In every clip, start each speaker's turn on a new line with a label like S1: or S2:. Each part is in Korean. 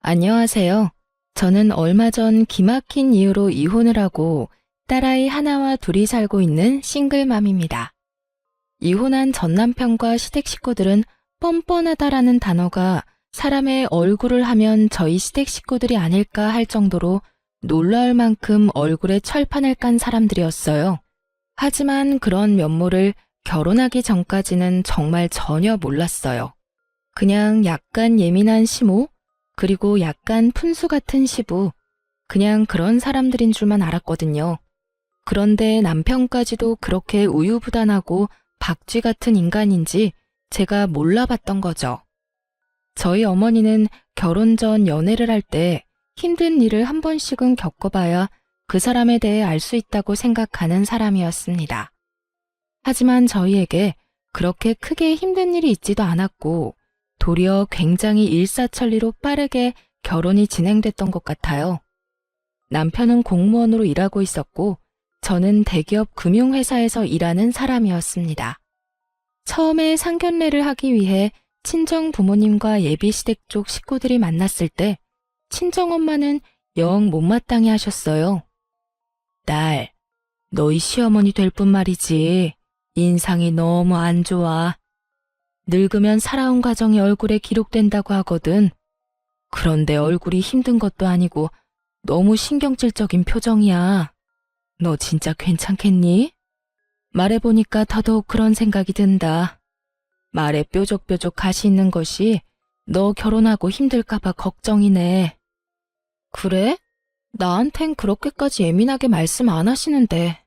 S1: 안녕하세요. 저는 얼마 전 기막힌 이유로 이혼을 하고 딸아이 하나와 둘이 살고 있는 싱글맘입니다. 이혼한 전 남편과 시댁 식구들은 뻔뻔하다라는 단어가 사람의 얼굴을 하면 저희 시댁 식구들이 아닐까 할 정도로 놀라울 만큼 얼굴에 철판을 깐 사람들이었어요. 하지만 그런 면모를 결혼하기 전까지는 정말 전혀 몰랐어요. 그냥 약간 예민한 시모, 그리고 약간 푼수 같은 시부, 그냥 그런 사람들인 줄만 알았거든요. 그런데 남편까지도 그렇게 우유부단하고 박쥐 같은 인간인지 제가 몰라봤던 거죠. 저희 어머니는 결혼 전 연애를 할 때 힘든 일을 한 번씩은 겪어봐야 그 사람에 대해 알 수 있다고 생각하는 사람이었습니다. 하지만 저희에게 그렇게 크게 힘든 일이 있지도 않았고 도리어 굉장히 일사천리로 빠르게 결혼이 진행됐던 것 같아요. 남편은 공무원으로 일하고 있었고 저는 대기업 금융회사에서 일하는 사람이었습니다. 처음에 상견례를 하기 위해 친정 부모님과 예비시댁 쪽 식구들이 만났을 때 친정엄마는 영 못마땅해 하셨어요. 딸, 너희 시어머니 될 뿐 말이지. 인상이 너무 안 좋아. 늙으면 살아온 가정이 얼굴에 기록된다고 하거든. 그런데 얼굴이 힘든 것도 아니고 너무 신경질적인 표정이야. 너 진짜 괜찮겠니? 말해보니까 더더욱 그런 생각이 든다. 말에 뾰족뾰족 가시 있는 것이 너 결혼하고 힘들까봐 걱정이네. 그래? 나한텐 그렇게까지 예민하게 말씀 안 하시는데.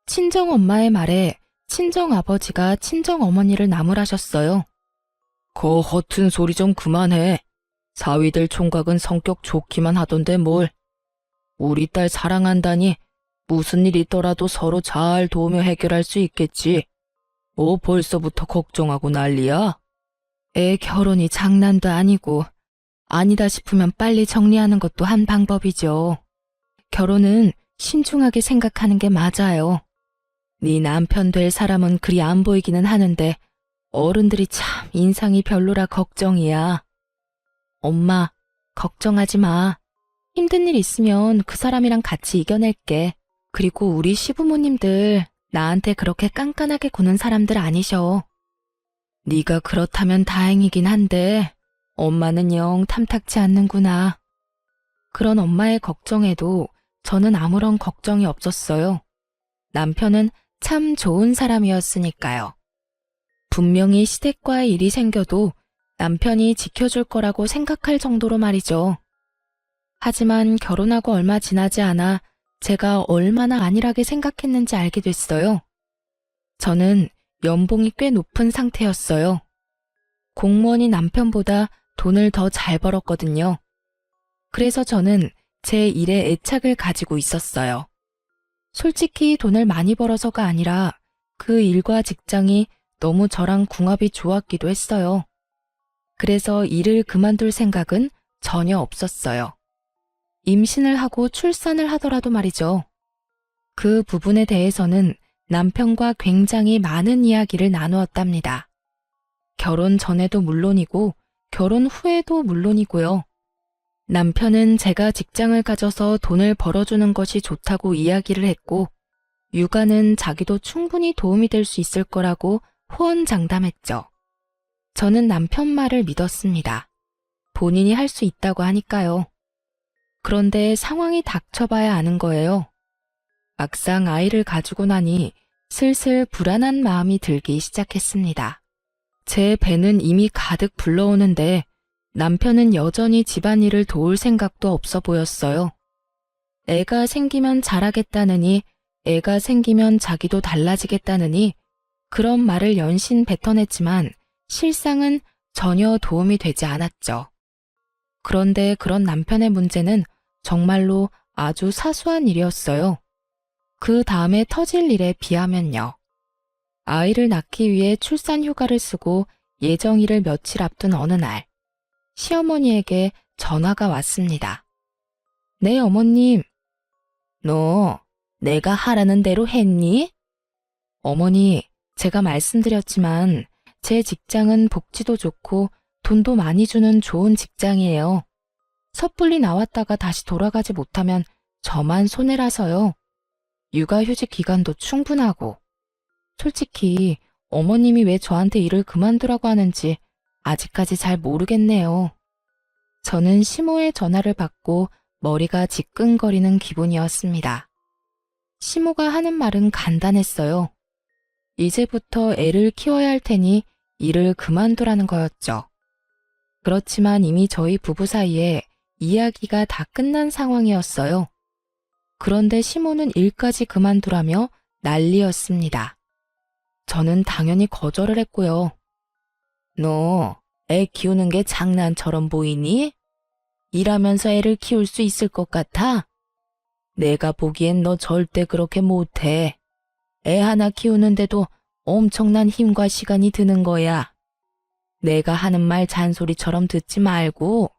S1: 친정엄마의 말에 친정아버지가 친정어머니를 나무라셨어요. 거 허튼 소리 좀 그만해. 사위들 총각은 성격 좋기만 하던데 뭘. 우리 딸 사랑한다니 무슨 일 있더라도 서로 잘 도우며 해결할 수 있겠지. 뭐 벌써부터 걱정하고 난리야? 애 결혼이 장난도 아니고 아니다 싶으면 빨리 정리하는 것도 한 방법이죠. 결혼은 신중하게 생각하는 게 맞아요. 네 남편 될 사람은 그리 안 보이기는 하는데 어른들이 참 인상이 별로라 걱정이야. 엄마, 걱정하지 마. 힘든 일 있으면 그 사람이랑 같이 이겨낼게. 그리고 우리 시부모님들 나한테 그렇게 깐깐하게 구는 사람들 아니셔. 네가 그렇다면 다행이긴 한데 엄마는 영 탐탁치 않는구나. 그런 엄마의 걱정에도 저는 아무런 걱정이 없었어요. 남편은 참 좋은 사람이었으니까요. 분명히 시댁과의 일이 생겨도 남편이 지켜줄 거라고 생각할 정도로 말이죠. 하지만 결혼하고 얼마 지나지 않아 제가 얼마나 안일하게 생각했는지 알게 됐어요. 저는 연봉이 꽤 높은 상태였어요. 공무원이 남편보다 돈을 더 잘 벌었거든요. 그래서 저는 제 일에 애착을 가지고 있었어요. 솔직히 돈을 많이 벌어서가 아니라 그 일과 직장이 너무 저랑 궁합이 좋았기도 했어요. 그래서 일을 그만둘 생각은 전혀 없었어요. 임신을 하고 출산을 하더라도 말이죠. 그 부분에 대해서는 남편과 굉장히 많은 이야기를 나누었답니다. 결혼 전에도 물론이고 결혼 후에도 물론이고요. 남편은 제가 직장을 가져서 돈을 벌어주는 것이 좋다고 이야기를 했고, 육아는 자기도 충분히 도움이 될 수 있을 거라고 호언장담했죠. 저는 남편 말을 믿었습니다. 본인이 할 수 있다고 하니까요. 그런데 상황이 닥쳐봐야 아는 거예요. 막상 아이를 가지고 나니 슬슬 불안한 마음이 들기 시작했습니다. 제 배는 이미 가득 불러오는데 남편은 여전히 집안일을 도울 생각도 없어 보였어요. 애가 생기면 잘하겠다느니, 애가 생기면 자기도 달라지겠다느니 그런 말을 연신 뱉어냈지만 실상은 전혀 도움이 되지 않았죠. 그런데 그런 남편의 문제는 정말로 아주 사소한 일이었어요. 그 다음에 터질 일에 비하면요. 아이를 낳기 위해 출산 휴가를 쓰고 예정일을 며칠 앞둔 어느 날, 시어머니에게 전화가 왔습니다. 네, 어머님. 너 내가 하라는 대로 했니? 어머니, 제가 말씀드렸지만 제 직장은 복지도 좋고 돈도 많이 주는 좋은 직장이에요. 섣불리 나왔다가 다시 돌아가지 못하면 저만 손해라서요. 육아휴직 기간도 충분하고. 솔직히 어머님이 왜 저한테 일을 그만두라고 하는지 아직까지 잘 모르겠네요. 저는 시모의 전화를 받고 머리가 지끈거리는 기분이었습니다. 시모가 하는 말은 간단했어요. 이제부터 애를 키워야 할 테니 일을 그만두라는 거였죠. 그렇지만 이미 저희 부부 사이에 이야기가 다 끝난 상황이었어요. 그런데 시모는 일까지 그만두라며 난리였습니다. 저는 당연히 거절을 했고요. 너 애 키우는 게 장난처럼 보이니? 일하면서 애를 키울 수 있을 것 같아? 내가 보기엔 너 절대 그렇게 못해. 애 하나 키우는데도 엄청난 힘과 시간이 드는 거야. 내가 하는 말 잔소리처럼 듣지 말고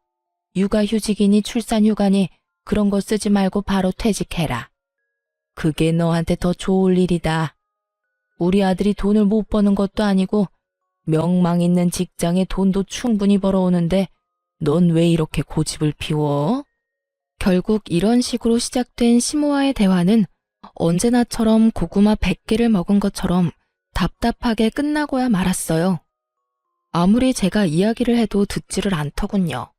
S1: 육아휴직이니 출산휴가니 그런 거 쓰지 말고 바로 퇴직해라. 그게 너한테 더 좋을 일이다. 우리 아들이 돈을 못 버는 것도 아니고 명망 있는 직장에 돈도 충분히 벌어오는데 넌 왜 이렇게 고집을 피워? 결국 이런 식으로 시작된 시모와의 대화는 언제나처럼 고구마 100개를 먹은 것처럼 답답하게 끝나고야 말았어요. 아무리 제가 이야기를 해도 듣지를 않더군요.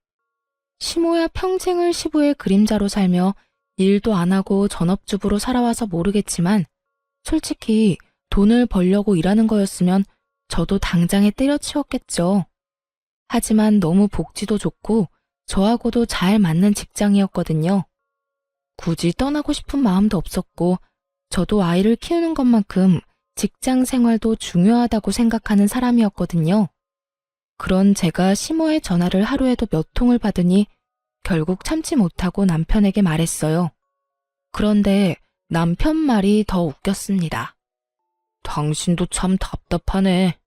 S1: 시모야 평생을 시부의 그림자로 살며 일도 안 하고 전업주부로 살아와서 모르겠지만 솔직히 돈을 벌려고 일하는 거였으면 저도 당장에 때려치웠겠죠. 하지만 너무 복지도 좋고 저하고도 잘 맞는 직장이었거든요. 굳이 떠나고 싶은 마음도 없었고 저도 아이를 키우는 것만큼 직장 생활도 중요하다고 생각하는 사람이었거든요. 그런 제가 시모의 전화를 하루에도 몇 통을 받으니 결국 참지 못하고 남편에게 말했어요. 그런데 남편 말이 더 웃겼습니다. 당신도 참 답답하네.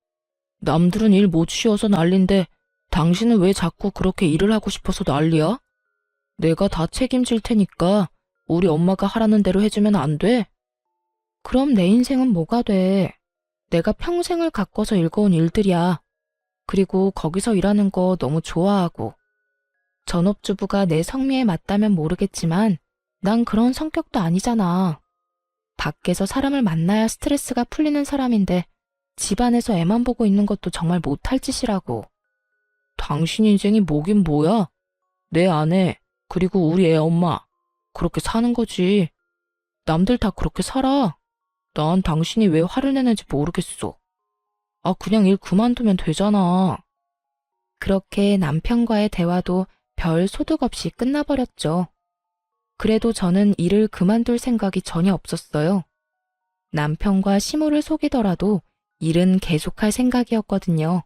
S1: 남들은 일 못 쉬어서 난린데 당신은 왜 자꾸 그렇게 일을 하고 싶어서 난리야? 내가 다 책임질 테니까 우리 엄마가 하라는 대로 해주면 안 돼? 그럼 내 인생은 뭐가 돼? 내가 평생을 가꿔서 읽어온 일들이야. 그리고 거기서 일하는 거 너무 좋아하고. 전업주부가 내 성미에 맞다면 모르겠지만 난 그런 성격도 아니잖아. 밖에서 사람을 만나야 스트레스가 풀리는 사람인데 집안에서 애만 보고 있는 것도 정말 못할 짓이라고. 당신 인생이 뭐긴 뭐야? 내 아내, 그리고 우리 애 엄마. 그렇게 사는 거지. 남들 다 그렇게 살아. 난 당신이 왜 화를 내는지 모르겠어. 아, 그냥 일 그만두면 되잖아. 그렇게 남편과의 대화도 별 소득 없이 끝나버렸죠. 그래도 저는 일을 그만둘 생각이 전혀 없었어요. 남편과 시모를 속이더라도 일은 계속할 생각이었거든요.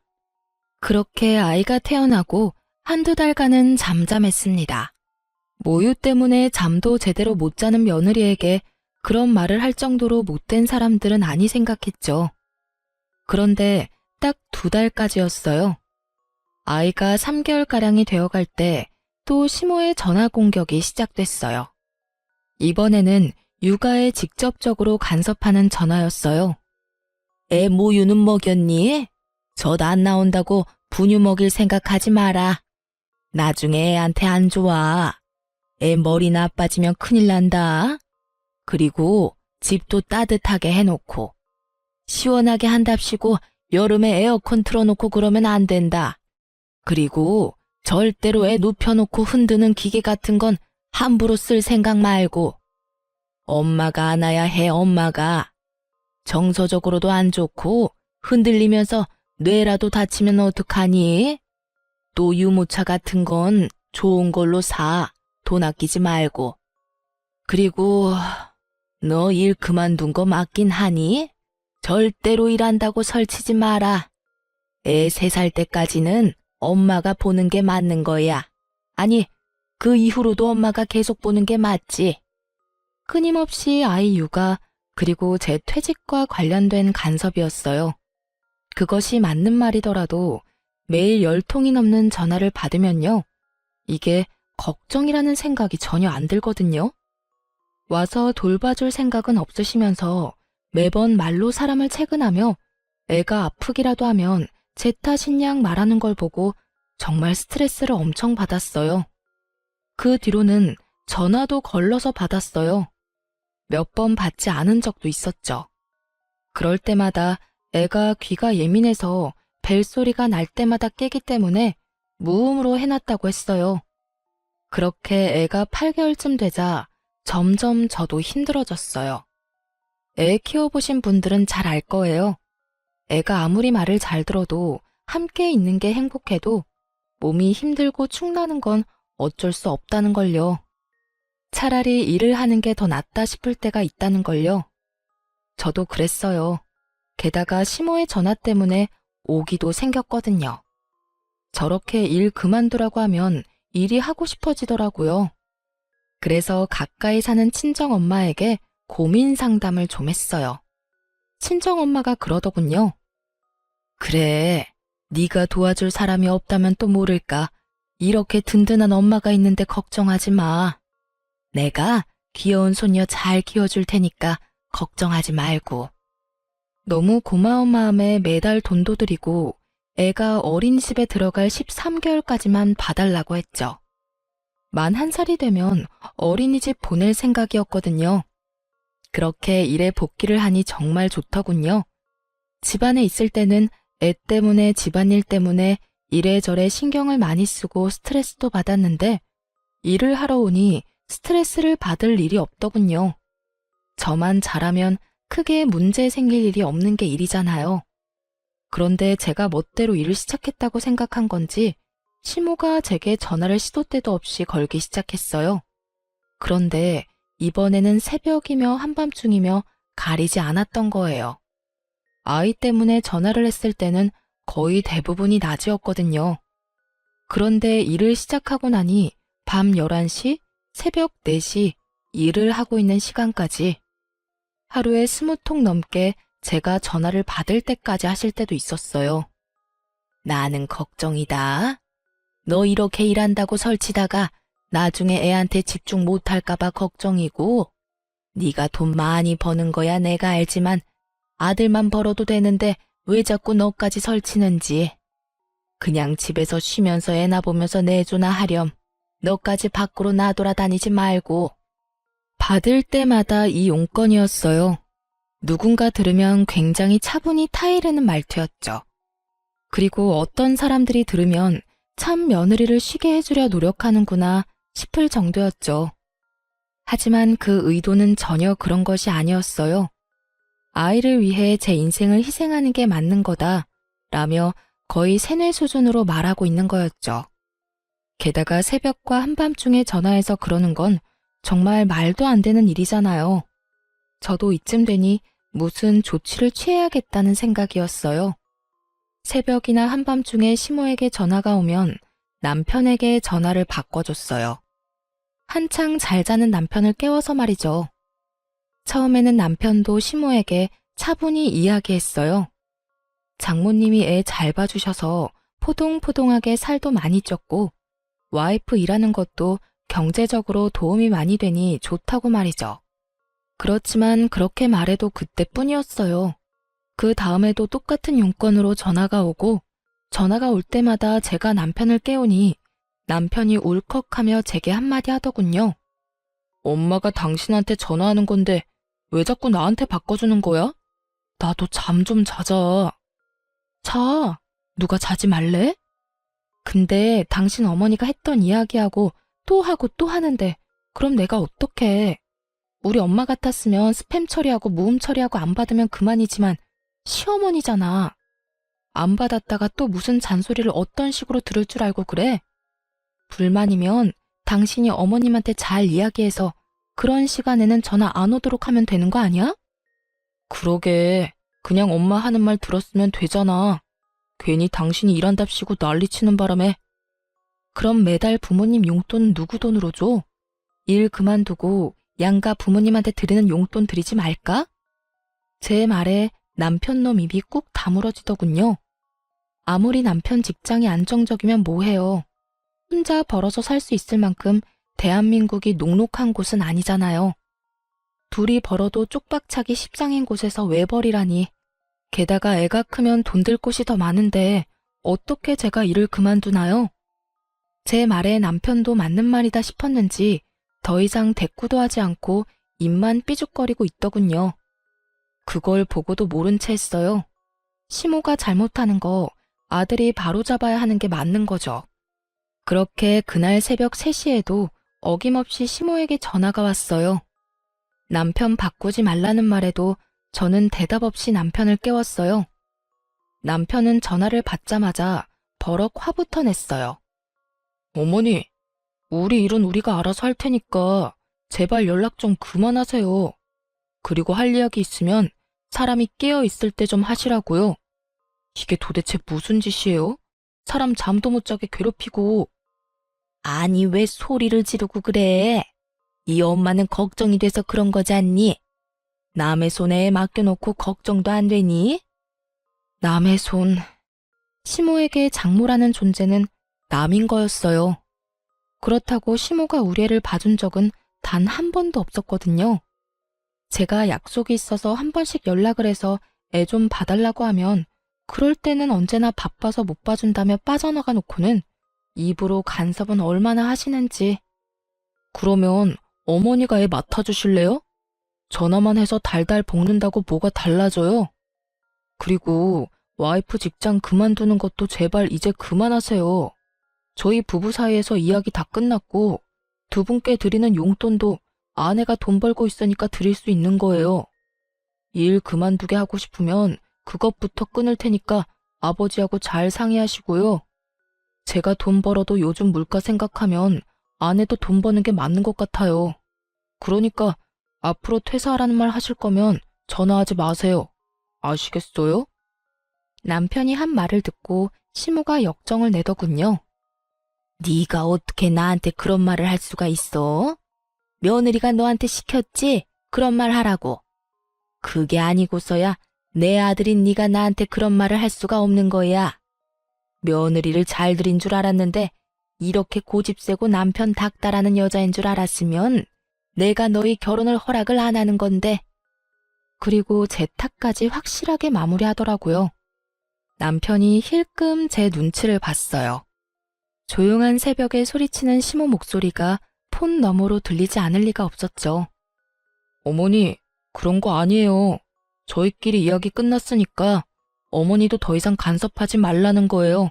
S1: 그렇게 아이가 태어나고 한두 달간은 잠잠했습니다. 모유 때문에 잠도 제대로 못 자는 며느리에게 그런 말을 할 정도로 못된 사람들은 아니 생각했죠. 그런데 딱 2달까지였어요. 아이가 3개월가량이 되어갈 때 또 시모의 전화 공격이 시작됐어요. 이번에는 육아에 직접적으로 간섭하는 전화였어요. 애 모유는 먹였니? 젖 안 나온다고 분유 먹일 생각하지 마라. 나중에 애한테 안 좋아. 애 머리 나빠지면 큰일 난다. 그리고 집도 따뜻하게 해놓고 시원하게 한답시고 여름에 에어컨 틀어놓고 그러면 안 된다. 그리고 절대로 애 눕혀놓고 흔드는 기계 같은 건 함부로 쓸 생각 말고. 엄마가 안아야 해. 엄마가. 정서적으로도 안 좋고 흔들리면서 뇌라도 다치면 어떡하니? 또 유모차 같은 건 좋은 걸로 사. 돈 아끼지 말고. 그리고 너 일 그만둔 거 맞긴 하니? 절대로 일한다고 설치지 마라. 애 3살 때까지는 엄마가 보는 게 맞는 거야. 아니, 그 이후로도 엄마가 계속 보는 게 맞지. 끊임없이 아이 육아 그리고 제 퇴직과 관련된 간섭이었어요. 그것이 맞는 말이더라도 매일 10통이 넘는 전화를 받으면요. 이게 걱정이라는 생각이 전혀 안 들거든요. 와서 돌봐줄 생각은 없으시면서 매번 말로 사람을 채근하며 애가 아프기라도 하면 제 탓인 양 말하는 걸 보고 정말 스트레스를 엄청 받았어요. 그 뒤로는 전화도 걸러서 받았어요. 몇 번 받지 않은 적도 있었죠. 그럴 때마다 애가 귀가 예민해서 벨소리가 날 때마다 깨기 때문에 무음으로 해놨다고 했어요. 그렇게 애가 8개월쯤 되자 점점 저도 힘들어졌어요. 애 키워보신 분들은 잘 알 거예요. 애가 아무리 말을 잘 들어도 함께 있는 게 행복해도 몸이 힘들고 축나는 건 어쩔 수 없다는 걸요. 차라리 일을 하는 게 더 낫다 싶을 때가 있다는 걸요. 저도 그랬어요. 게다가 시모의 전화 때문에 오기도 생겼거든요. 저렇게 일 그만두라고 하면 일이 하고 싶어지더라고요. 그래서 가까이 사는 친정엄마에게 고민 상담을 좀 했어요. 친정엄마가 그러더군요. 그래, 네가 도와줄 사람이 없다면 또 모를까. 이렇게 든든한 엄마가 있는데 걱정하지 마. 내가 귀여운 손녀 잘 키워줄 테니까 걱정하지 말고. 너무 고마운 마음에 매달 돈도 드리고 애가 어린이집에 들어갈 13개월까지만 봐달라고 했죠. 만 1살이 되면 어린이집 보낼 생각이었거든요. 그렇게 일에 복귀를 하니 정말 좋더군요. 집안에 있을 때는 애 때문에 집안일 때문에 이래저래 신경을 많이 쓰고 스트레스도 받았는데 일을 하러 오니 스트레스를 받을 일이 없더군요. 저만 잘하면 크게 문제 생길 일이 없는 게 일이잖아요. 그런데 제가 멋대로 일을 시작했다고 생각한 건지 시모가 제게 전화를 시도 때도 없이 걸기 시작했어요. 그런데 이번에는 새벽이며 한밤중이며 가리지 않았던 거예요. 아이 때문에 전화를 했을 때는 거의 대부분이 낮이었거든요. 그런데 일을 시작하고 나니 밤 11시, 새벽 4시 일을 하고 있는 시간까지 하루에 20통 넘게 제가 전화를 받을 때까지 하실 때도 있었어요. 나는 걱정이다. 너 이렇게 일한다고 설치다가 나중에 애한테 집중 못할까봐 걱정이고 네가 돈 많이 버는 거야 내가 알지만 아들만 벌어도 되는데 왜 자꾸 너까지 설치는지. 그냥 집에서 쉬면서 애나 보면서 내조나 하렴. 너까지 밖으로 나돌아다니지 말고. 받을 때마다 이 용건이었어요. 누군가 들으면 굉장히 차분히 타이르는 말투였죠. 그리고 어떤 사람들이 들으면 참 며느리를 쉬게 해주려 노력하는구나 싶을 정도였죠. 하지만 그 의도는 전혀 그런 것이 아니었어요. 아이를 위해 제 인생을 희생하는 게 맞는 거다 라며 거의 세뇌 수준으로 말하고 있는 거였죠. 게다가 새벽과 한밤중에 전화해서 그러는 건 정말 말도 안 되는 일이잖아요. 저도 이쯤 되니 무슨 조치를 취해야겠다는 생각이었어요. 새벽이나 한밤중에 시모에게 전화가 오면 남편에게 전화를 바꿔줬어요. 한창 잘 자는 남편을 깨워서 말이죠. 처음에는 남편도 시모에게 차분히 이야기했어요. 장모님이 애 잘 봐주셔서 포동포동하게 살도 많이 쪘고 와이프 일하는 것도 경제적으로 도움이 많이 되니 좋다고 말이죠. 그렇지만 그렇게 말해도 그때뿐이었어요. 그 다음에도 똑같은 용건으로 전화가 오고 전화가 올 때마다 제가 남편을 깨우니 남편이 울컥하며 제게 한마디 하더군요. 엄마가 당신한테 전화하는 건데 왜 자꾸 나한테 바꿔주는 거야? 나도 잠 좀 자자. 자, 누가 자지 말래? 근데 당신 어머니가 했던 이야기하고 또 하고 또 하는데 그럼 내가 어떡해. 우리 엄마 같았으면 스팸 처리하고 무음 처리하고 안 받으면 그만이지만 시어머니잖아. 안 받았다가 또 무슨 잔소리를 어떤 식으로 들을 줄 알고 그래? 불만이면 당신이 어머님한테 잘 이야기해서 그런 시간에는 전화 안 오도록 하면 되는 거 아니야? 그러게. 그냥 엄마 하는 말 들었으면 되잖아. 괜히 당신이 일한답시고 난리치는 바람에. 그럼 매달 부모님 용돈 누구 돈으로 줘? 일 그만두고 양가 부모님한테 드리는 용돈 드리지 말까? 제 말에 남편 놈 입이 꾹 다물어지더군요. 아무리 남편 직장이 안정적이면 뭐해요. 혼자 벌어서 살 수 있을 만큼 대한민국이 녹록한 곳은 아니잖아요. 둘이 벌어도 쪽박차기 십장인 곳에서 왜 벌이라니. 게다가 애가 크면 돈 들 곳이 더 많은데 어떻게 제가 일을 그만두나요? 제 말에 남편도 맞는 말이다 싶었는지 더 이상 대꾸도 하지 않고 입만 삐죽거리고 있더군요. 그걸 보고도 모른 채 했어요. 시모가 잘못하는 거 아들이 바로잡아야 하는 게 맞는 거죠. 그렇게 그날 새벽 3시에도 어김없이 시모에게 전화가 왔어요. 남편 바꾸지 말라는 말에도 저는 대답 없이 남편을 깨웠어요. 남편은 전화를 받자마자 버럭 화부터 냈어요. 어머니, 우리 일은 우리가 알아서 할 테니까 제발 연락 좀 그만하세요. 그리고 할 이야기 있으면 사람이 깨어 있을 때 좀 하시라고요. 이게 도대체 무슨 짓이에요? 사람 잠도 못 자게 괴롭히고. 아니, 왜 소리를 지르고 그래? 이 엄마는 걱정이 돼서 그런 거지 않니? 남의 손에 맡겨놓고 걱정도 안 되니? 남의 손. 시모에게 장모라는 존재는 남인 거였어요. 그렇다고 시모가 우리 애를 봐준 적은 단 한 번도 없었거든요. 제가 약속이 있어서 한 번씩 연락을 해서 애 좀 봐달라고 하면 그럴 때는 언제나 바빠서 못 봐준다며 빠져나가 놓고는 입으로 간섭은 얼마나 하시는지. 그러면 어머니가 애 맡아주실래요? 전화만 해서 달달 볶는다고 뭐가 달라져요? 그리고 와이프 직장 그만두는 것도 제발 이제 그만하세요. 저희 부부 사이에서 이야기 다 끝났고 두 분께 드리는 용돈도 아내가 돈 벌고 있으니까 드릴 수 있는 거예요. 일 그만두게 하고 싶으면 그것부터 끊을 테니까 아버지하고 잘 상의하시고요. 제가 돈 벌어도 요즘 물가 생각하면 아내도 돈 버는 게 맞는 것 같아요. 그러니까 앞으로 퇴사하라는 말 하실 거면 전화하지 마세요. 아시겠어요? 남편이 한 말을 듣고 시모가 역정을 내더군요. 네가 어떻게 나한테 그런 말을 할 수가 있어? 며느리가 너한테 시켰지? 그런 말 하라고. 그게 아니고서야 내 아들인 네가 나한테 그런 말을 할 수가 없는 거야. 며느리를 잘 들인 줄 알았는데 이렇게 고집세고 남편 닥달하는 여자인 줄 알았으면 내가 너희 결혼을 허락을 안 하는 건데. 그리고 제 탓까지 확실하게 마무리하더라고요. 남편이 힐끔 제 눈치를 봤어요. 조용한 새벽에 소리치는 시모 목소리가 폰 너머로 들리지 않을 리가 없었죠. 어머니, 그런 거 아니에요. 저희끼리 이야기 끝났으니까 어머니도 더 이상 간섭하지 말라는 거예요.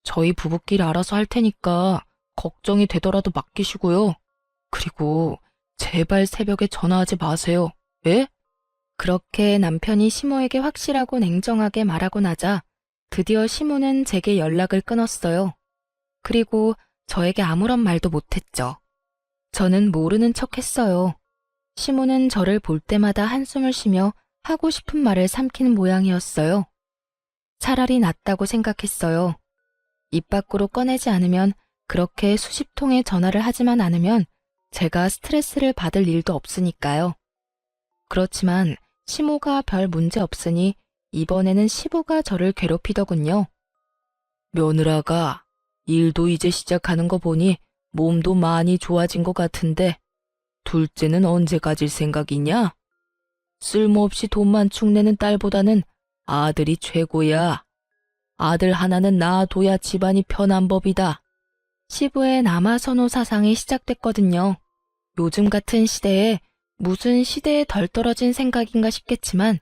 S1: 저희 부부끼리 알아서 할 테니까 걱정이 되더라도 맡기시고요. 그리고 제발 새벽에 전화하지 마세요. 예? 그렇게 남편이 시모에게 확실하고 냉정하게 말하고 나자 드디어 시모는 제게 연락을 끊었어요. 그리고 저에게 아무런 말도 못했죠. 저는 모르는 척 했어요. 시모는 저를 볼 때마다 한숨을 쉬며 하고 싶은 말을 삼키는 모양이었어요. 차라리 낫다고 생각했어요. 입 밖으로 꺼내지 않으면 그렇게 수십 통의 전화를 하지만 않으면 제가 스트레스를 받을 일도 없으니까요. 그렇지만 시모가 별 문제 없으니 이번에는 시부가 저를 괴롭히더군요. 며느라가 일도 이제 시작하는 거 보니 몸도 많이 좋아진 것 같은데 둘째는 언제 가질 생각이냐? 쓸모없이 돈만 축내는 딸보다는 아들이 최고야. 아들 하나는 낳아둬야 집안이 편한 법이다. 시부의 남아선호 사상이 시작됐거든요. 요즘 같은 시대에 무슨 시대에 덜 떨어진 생각인가 싶겠지만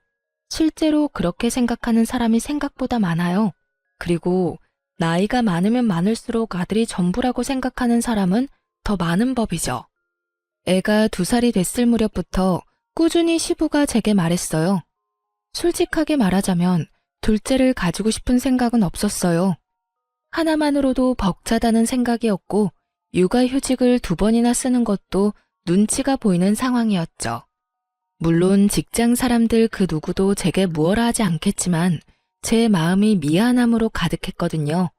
S1: 실제로 그렇게 생각하는 사람이 생각보다 많아요. 그리고 나이가 많으면 많을수록 아들이 전부라고 생각하는 사람은 더 많은 법이죠. 애가 2살이 됐을 무렵부터 꾸준히 시부가 제게 말했어요. 솔직하게 말하자면 둘째를 가지고 싶은 생각은 없었어요. 하나만으로도 벅차다는 생각이었고 육아휴직을 2번이나 쓰는 것도 눈치가 보이는 상황이었죠. 물론 직장 사람들 그 누구도 제게 무엇라 하지 않겠지만 제 마음이 미안함으로 가득했거든요.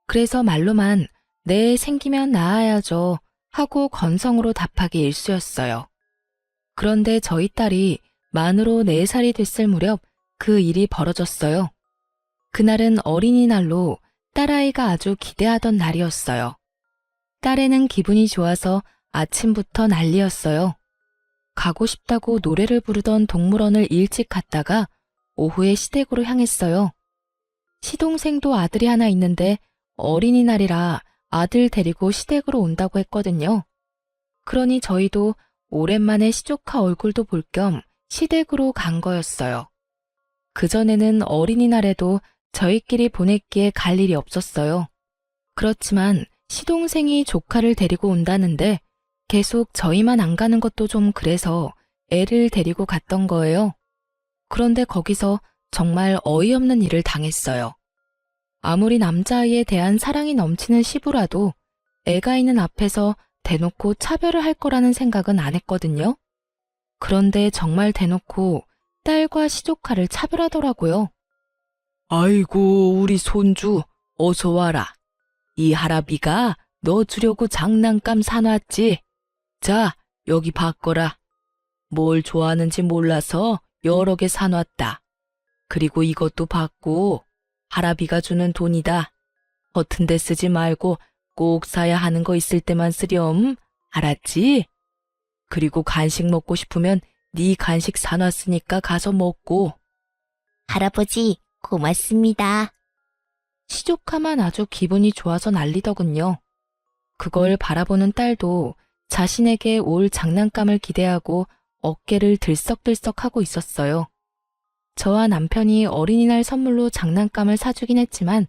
S1: 그래서 말로만 네 생기면 낳아야죠 하고 건성으로 답하기 일쑤였어요. 그런데 저희 딸이 만으로 4살이 됐을 무렵 그 일이 벌어졌어요. 그날은 어린이날로 딸아이가 아주 기대하던 날이었어요. 딸애는 기분이 좋아서 아침부터 난리였어요. 가고 싶다고 노래를 부르던 동물원을 일찍 갔다가 오후에 시댁으로 향했어요. 시동생도 아들이 하나 있는데 어린이날이라 아들 데리고 시댁으로 온다고 했거든요. 그러니 저희도 오랜만에 시조카 얼굴도 볼 겸 시댁으로 간 거였어요. 그전에는 어린이날에도 저희끼리 보냈기에 갈 일이 없었어요. 그렇지만 시동생이 조카를 데리고 온다는데 계속 저희만 안 가는 것도 좀 그래서 애를 데리고 갔던 거예요. 그런데 거기서 정말 어이없는 일을 당했어요. 아무리 남자아이에 대한 사랑이 넘치는 시부라도 애가 있는 앞에서 대놓고 차별을 할 거라는 생각은 안 했거든요. 그런데 정말 대놓고 딸과 시조카를 차별하더라고요. 아이고, 우리 손주, 어서 와라. 이 할아비가 너 주려고 장난감 사놨지? 자, 여기 받거라. 뭘 좋아하는지 몰라서 여러 개 사놨다. 그리고 이것도 받고 할아비가 주는 돈이다. 허튼 데 쓰지 말고 꼭 사야 하는 거 있을 때만 쓰렴. 알았지? 그리고 간식 먹고 싶으면 네 간식 사놨으니까 가서 먹고.
S2: 할아버지, 고맙습니다.
S1: 시조카만 아주 기분이 좋아서 난리더군요. 그걸 바라보는 딸도 자신에게 올 장난감을 기대하고 어깨를 들썩들썩하고 있었어요. 저와 남편이 어린이날 선물로 장난감을 사주긴 했지만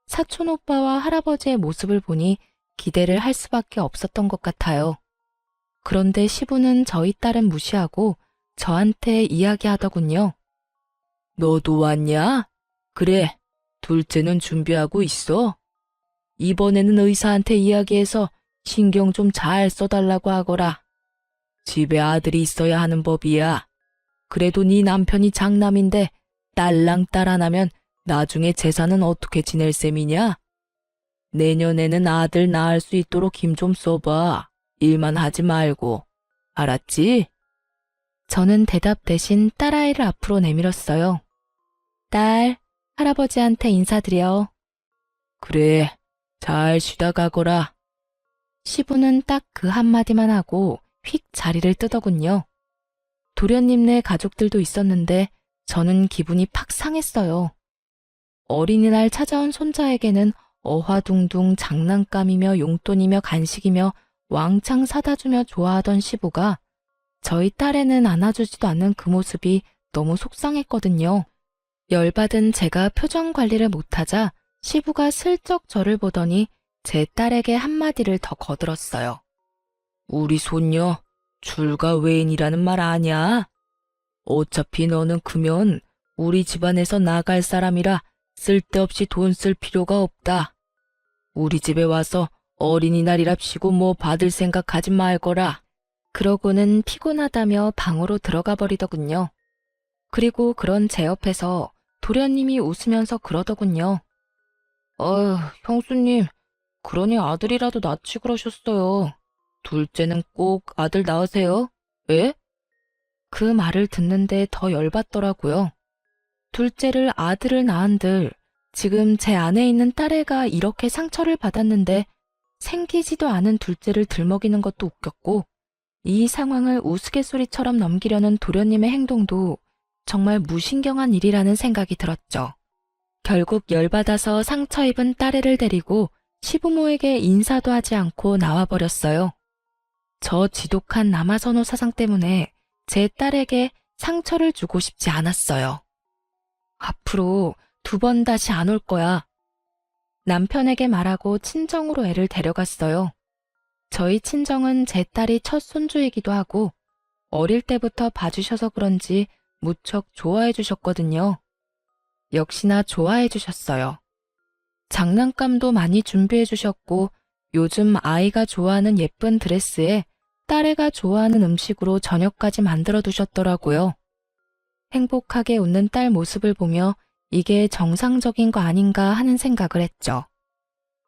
S1: 사촌 오빠와 할아버지의 모습을 보니 기대를 할 수밖에 없었던 것 같아요. 그런데 시부는 저희 딸은 무시하고 저한테 이야기하더군요. 너도 왔냐? 그래, 둘째는 준비하고 있어. 이번에는 의사한테 이야기해서 신경 좀 잘 써달라고 하거라. 집에 아들이 있어야 하는 법이야. 그래도 네 남편이 장남인데 딸랑 딸 하나면 나중에 재산은 어떻게 지낼 셈이냐? 내년에는 아들 낳을 수 있도록 힘 좀 써봐. 일만 하지 말고. 알았지? 저는 대답 대신 딸아이를 앞으로 내밀었어요. 딸, 할아버지한테 인사드려. 그래, 잘 쉬다 가거라. 시부는 딱 그 한마디만 하고 휙 자리를 뜨더군요. 도련님네 가족들도 있었는데 저는 기분이 팍 상했어요. 어린이날 찾아온 손자에게는 어화둥둥 장난감이며 용돈이며 간식이며 왕창 사다 주며 좋아하던 시부가 저희 딸에는 안아주지도 않는 그 모습이 너무 속상했거든요. 열받은 제가 표정 관리를 못하자 시부가 슬쩍 저를 보더니 제 딸에게 한마디를 더 거들었어요. 우리 손녀, 출가 외인이라는 말 아냐? 어차피 너는 크면 우리 집안에서 나갈 사람이라 쓸데없이 돈 쓸 필요가 없다. 우리 집에 와서 어린이날이랍시고 뭐 받을 생각하지 말거라. 그러고는 피곤하다며 방으로 들어가 버리더군요. 그리고 그런 제 옆에서 도련님이 웃으면서 그러더군요. 형수님, 그러니 아들이라도 낳지 그러셨어요. 둘째는 꼭 아들 낳으세요. 왜? 그 말을 듣는데 더 열받더라고요. 둘째를 아들을 낳은들 지금 제 안에 있는 딸애가 이렇게 상처를 받았는데 생기지도 않은 둘째를 들먹이는 것도 웃겼고 이 상황을 우스갯소리처럼 넘기려는 도련님의 행동도 정말 무신경한 일이라는 생각이 들었죠. 결국 열받아서 상처 입은 딸애를 데리고 시부모에게 인사도 하지 않고 나와버렸어요. 저 지독한 남아선호 사상 때문에 제 딸에게 상처를 주고 싶지 않았어요. 앞으로 2번 다시 안 올 거야. 남편에게 말하고 친정으로 애를 데려갔어요. 저희 친정은 제 딸이 첫 손주이기도 하고 어릴 때부터 봐주셔서 그런지 무척 좋아해 주셨거든요. 역시나 좋아해 주셨어요. 장난감도 많이 준비해 주셨고 요즘 아이가 좋아하는 예쁜 드레스에 딸애가 좋아하는 음식으로 저녁까지 만들어 두셨더라고요. 행복하게 웃는 딸 모습을 보며 이게 정상적인 거 아닌가 하는 생각을 했죠.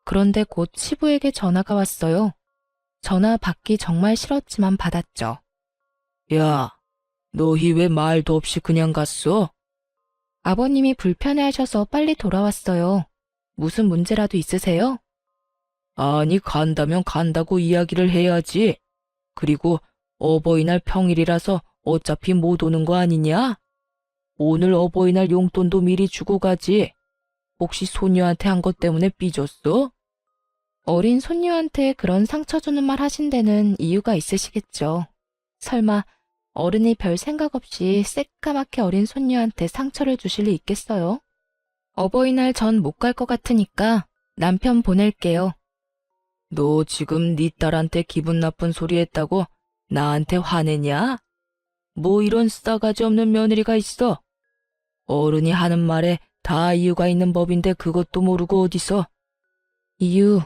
S1: 그런데 곧 시부에게 전화가 왔어요. 전화 받기 정말 싫었지만 받았죠. 야, 너희 왜 말도 없이 그냥 갔어? 아버님이 불편해하셔서 빨리 돌아왔어요. 무슨 문제라도 있으세요? 아니, 간다면 간다고 이야기를 해야지. 그리고 어버이날 평일이라서 어차피 못 오는 거 아니냐? 오늘 어버이날 용돈도 미리 주고 가지. 혹시 소녀한테 한 것 때문에 삐졌어? 어린 손녀한테 그런 상처 주는 말 하신 데는 이유가 있으시겠죠. 설마 어른이 별 생각 없이 새까맣게 어린 손녀한테 상처를 주실 리 있겠어요? 어버이날 전 못 갈 것 같으니까 남편 보낼게요. 너 지금 네 딸한테 기분 나쁜 소리 했다고 나한테 화내냐? 뭐 이런 싸가지 없는 며느리가 있어? 어른이 하는 말에 다 이유가 있는 법인데 그것도 모르고 어디서? 이유,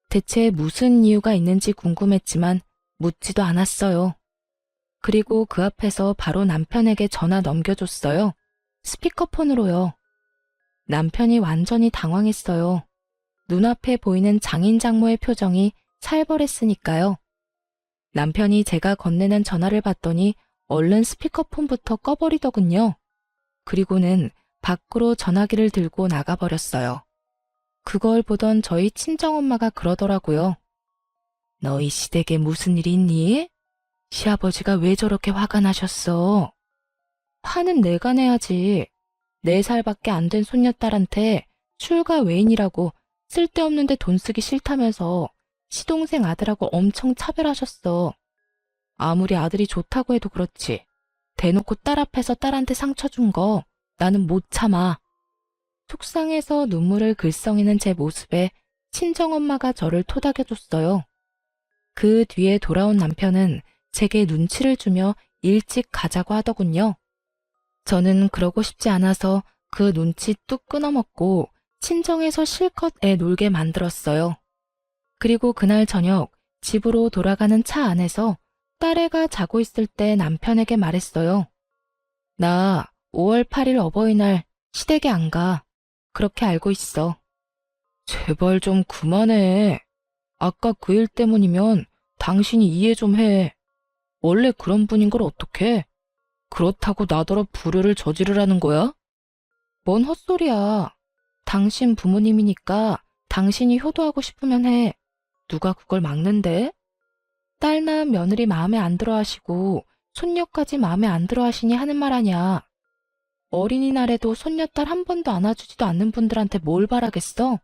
S1: 대체 무슨 이유가 있는지 궁금했지만 묻지도 않았어요. 그리고 그 앞에서 바로 남편에게 전화 넘겨줬어요. 스피커폰으로요. 남편이 완전히 당황했어요. 눈앞에 보이는 장인 장모의 표정이 살벌했으니까요. 남편이 제가 건네는 전화를 받더니 얼른 스피커폰부터 꺼버리더군요. 그리고는 밖으로 전화기를 들고 나가버렸어요. 그걸 보던 저희 친정엄마가 그러더라고요. 너희 시댁에 무슨 일이 있니? 시아버지가 왜 저렇게 화가 나셨어? 화는 내가 내야지. 4살밖에 안 된 손녀딸한테 출가 외인이라고 쓸데없는데 돈 쓰기 싫다면서 시동생 아들하고 엄청 차별하셨어. 아무리 아들이 좋다고 해도 그렇지. 대놓고 딸 앞에서 딸한테 상처 준 거 나는 못 참아. 속상해서 눈물을 글썽이는 제 모습에 친정엄마가 저를 토닥여줬어요. 그 뒤에 돌아온 남편은 제게 눈치를 주며 일찍 가자고 하더군요. 저는 그러고 싶지 않아서 그 눈치 뚝 끊어먹고 친정에서 실컷 애 놀게 만들었어요. 그리고 그날 저녁 집으로 돌아가는 차 안에서 딸애가 자고 있을 때 남편에게 말했어요. 나 5월 8일 어버이날 시댁에 안 가. 그렇게 알고 있어. 제발 좀 그만해. 아까 그 일 때문이면 당신이 이해 좀 해. 원래 그런 분인 걸 어떡해? 그렇다고 나더러 불효를 저지르라는 거야? 뭔 헛소리야. 당신 부모님이니까 당신이 효도하고 싶으면 해. 누가 그걸 막는데? 딸 낳은 며느리 마음에 안 들어 하시고 손녀까지 마음에 안 들어 하시니 하는 말 아냐. 어린이날에도 손녀딸 한 번도 안아주지도 않는 분들한테 뭘 바라겠어?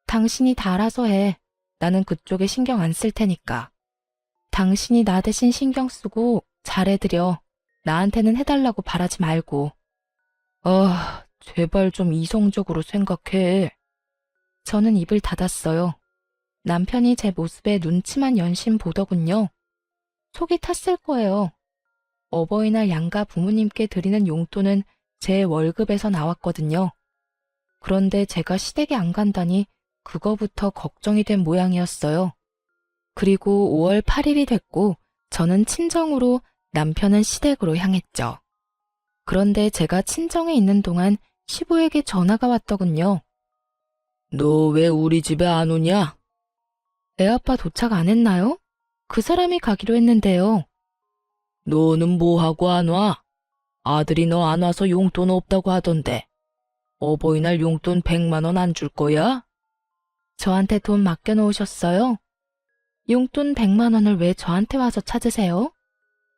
S1: 당신이 다 알아서 해. 나는 그쪽에 신경 안 쓸 테니까. 당신이 나 대신 신경 쓰고 잘해드려. 나한테는 해달라고 바라지 말고. 제발 좀 이성적으로 생각해. 저는 입을 닫았어요. 남편이 제 모습에 눈치만 연신 보더군요. 속이 탔을 거예요. 어버이날 양가 부모님께 드리는 용돈은 제 월급에서 나왔거든요. 그런데 제가 시댁에 안 간다니 그거부터 걱정이 된 모양이었어요. 그리고 5월 8일이 됐고 저는 친정으로, 남편은 시댁으로 향했죠. 그런데 제가 친정에 있는 동안 시부에게 전화가 왔더군요. 너 왜 우리 집에 안 오냐? 애아빠 도착 안 했나요? 그 사람이 가기로 했는데요. 너는 뭐하고 안 와? 아들이 너 안 와서 용돈 없다고 하던데. 어버이날 용돈 100만 원 안 줄 거야? 저한테 돈 맡겨놓으셨어요? 용돈 100만 원을 왜 저한테 와서 찾으세요?